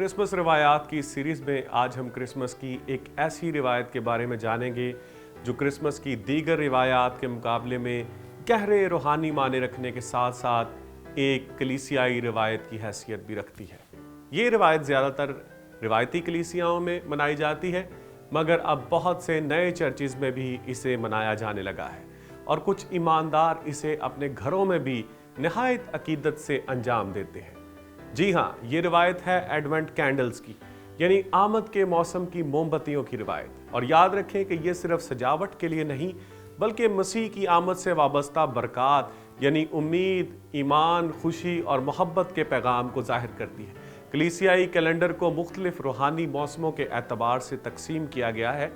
Christmas रिवायात की इस series में आज हम क्रिसमस की एक ऐसी रिवायत के बारे में जानेंगे जो क्रिसमस की दीगर रिवायात के मुकाबले में गहरे रूहानी माने रखने के साथ साथ एक कलीसियाई रिवायत की हैसियत भी रखती है। ये रिवायत ज़्यादातर रिवायती कलीसियाओं में मनाई जाती है, मगर अब बहुत से नए चर्चेज़ में भी इसे मनाया जाने लगा है और कुछ ईमानदार इसे अपने घरों में भी नहायत अकीदत से अंजाम देते हैं। जी हाँ, ये रिवायत है एडवेंट कैंडल्स की, यानी आमद के मौसम की मोमबत्तियों की रिवायत। और याद रखें कि ये सिर्फ सजावट के लिए नहीं बल्कि मसीह की आमद से वाबस्ता बरक़ात यानी उम्मीद, ईमान, खुशी और मोहब्बत के पैगाम को जाहिर करती है। कलीसियाई कैलेंडर को मुख्तलिफ रूहानी मौसमों के एतबार से तकसीम किया गया है,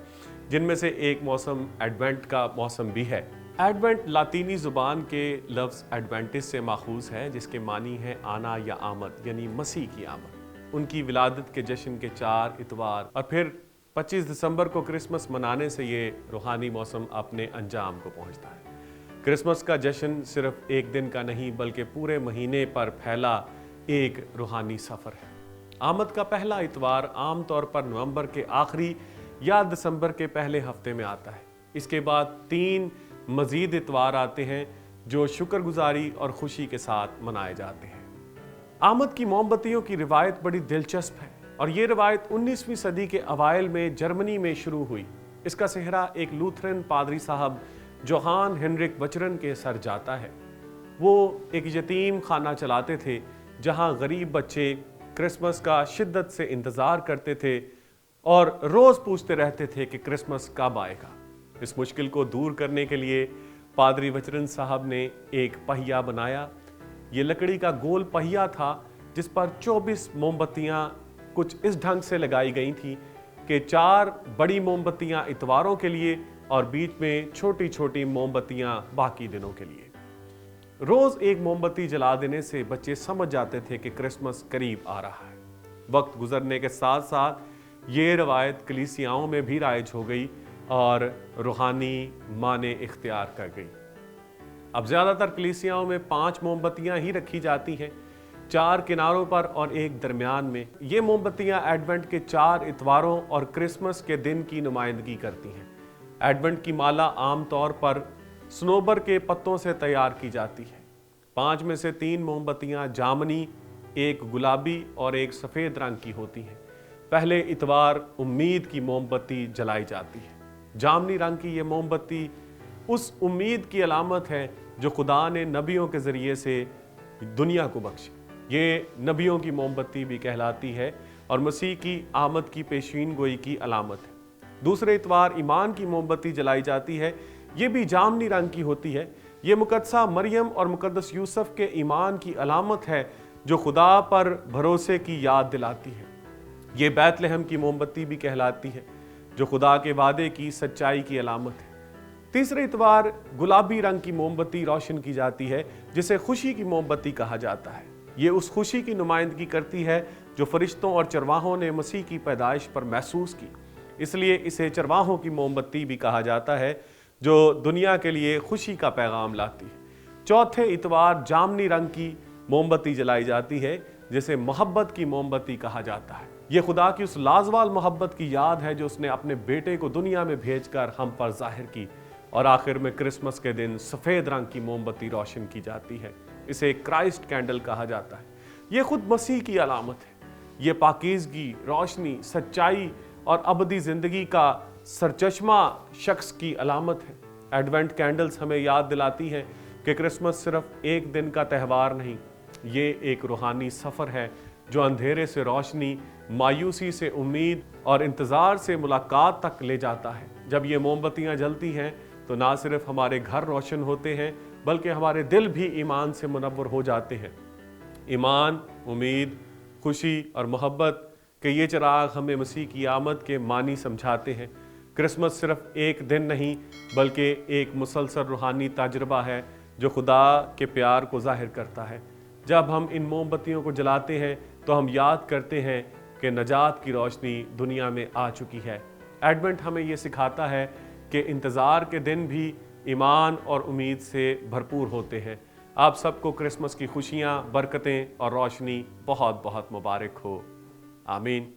जिनमें से एक मौसम एडवेंट का मौसम भी है। एडवेंट लातीनी ज़ुबान के लफ्ज़ एडवेंटिस से माखूज़ है, जिसके मानी है आना या आमद, यानी मसीह की आमद। उनकी विलादत के जश्न के 4 इतवार और फिर 25 दिसंबर को क्रिसमस मनाने से ये रूहानी मौसम अपने अंजाम को पहुंचता है। क्रिसमस का जश्न सिर्फ एक दिन का नहीं बल्कि पूरे महीने पर फैला एक रूहानी सफ़र है। आमद का पहला इतवार आमतौर पर नवंबर के आखिरी या दिसंबर के पहले हफ्ते में आता है। इसके बाद 3 मजीद इतवार आते हैं जो शुक्रगुजारी और खुशी के साथ मनाए जाते हैं। आमद की मोमबत्तियों की रिवायत बड़ी दिलचस्प है और ये रिवायत 19वीं सदी के अवाइल में जर्मनी में शुरू हुई। इसका सेहरा एक लूथरन पादरी साहब जोहान हेनरिक वचरन के सर जाता है। वो एक यतीम खाना चलाते थे जहां गरीब बच्चे क्रिसमस का शिद्दत से इंतज़ार करते थे और रोज़ पूछते रहते थे कि क्रिसमस कब आएगा। इस मुश्किल को दूर करने के लिए पादरी वचरन साहब ने एक पहिया बनाया। ये लकड़ी का गोल पहिया था जिस पर 24 मोमबत्तियां कुछ इस ढंग से लगाई गई थी कि 4 बड़ी मोमबत्तियां इतवारों के लिए और बीच में छोटी छोटी मोमबत्तियां बाकी दिनों के लिए। रोज एक मोमबत्ती जला देने से बच्चे समझ जाते थे कि क्रिसमस करीब आ रहा है। वक्त गुजरने के साथ साथ ये रवायत कलीसियाओं में भी राइज हो गई और रूहानी माने इख्तियार कर गई। अब ज़्यादातर कलीसियाओं में 5 मोमबत्तियां ही रखी जाती हैं, 4 किनारों पर और एक दरमियान में। ये मोमबत्तियां एडवेंट के 4 इतवारों और क्रिसमस के दिन की नुमाइंदगी करती हैं। एडवेंट की माला आमतौर पर सनोबर के पत्तों से तैयार की जाती है। 5 में से 3 मोमबत्तियां जामनी, एक गुलाबी और एक सफ़ेद रंग की होती हैं। पहले इतवार उम्मीद की मोमबत्ती जलाई जाती है। जामनी रंग की ये मोमबत्ती उस उम्मीद की अलामत है जो खुदा ने नबियों के ज़रिए से दुनिया को बख्शी। ये नबियों की मोमबत्ती भी कहलाती है और मसीह की आमद की पेशीन गोई की अलामत है। दूसरे इतवार ईमान की मोमबत्ती जलाई जाती है। ये भी जामनी रंग की होती है। ये मुकद्दसा मरियम और मुकद्दस यूसुफ के ईमान की अलामत है जो खुदा पर भरोसे की याद दिलाती है। ये बैतलहम की मोमबत्ती भी कहलाती है जो खुदा के वादे की सच्चाई की अलामत है। तीसरे इतवार गुलाबी रंग की मोमबत्ती रोशन की जाती है जिसे खुशी की मोमबत्ती कहा जाता है। ये उस खुशी की नुमाइंदगी करती है जो फरिश्तों और चरवाहों ने मसीह की पैदाइश पर महसूस की। इसलिए इसे चरवाहों की मोमबत्ती भी कहा जाता है जो दुनिया के लिए खुशी का पैगाम लाती है। चौथे इतवार जामनी रंग की मोमबत्ती जलाई जाती है जिसे मोहब्बत की मोमबत्ती कहा जाता है। ये खुदा की उस लाजवाल मोहब्बत की याद है जो उसने अपने बेटे को दुनिया में भेजकर हम पर जाहिर की। और आखिर में क्रिसमस के दिन सफ़ेद रंग की मोमबत्ती रोशन की जाती है। इसे क्राइस्ट कैंडल कहा जाता है। ये खुद मसीह की अलामत है। ये पाकीज़गी, रोशनी, सच्चाई और अबदी ज़िंदगी का सरचश्मा शख्स की अलामत है। एडवेंट कैंडल्स हमें याद दिलाती हैं कि क्रिसमस सिर्फ एक दिन का त्यौहार नहीं, ये एक रूहानी सफ़र है जो अंधेरे से रोशनी, मायूसी से उम्मीद और इंतज़ार से मुलाकात तक ले जाता है। जब ये मोमबत्तियाँ जलती हैं तो ना सिर्फ हमारे घर रोशन होते हैं बल्कि हमारे दिल भी ईमान से मुनव्वर हो जाते हैं। ईमान, उम्मीद, खुशी और मोहब्बत के ये चिराग हमें मसीह की आमद के मानी समझाते हैं। क्रिसमस सिर्फ एक दिन नहीं बल्कि एक मुसलसल रूहानी तजुर्बा है जो खुदा के प्यार को जाहिर करता है। जब हम इन मोमबत्तियों को जलाते हैं तो हम याद करते हैं कि नजात की रोशनी दुनिया में आ चुकी है। एडवेंट हमें ये सिखाता है कि इंतज़ार के दिन भी ईमान और उम्मीद से भरपूर होते हैं। आप सबको क्रिसमस की खुशियाँ, बरकतें और रोशनी बहुत बहुत मुबारक हो। آمین.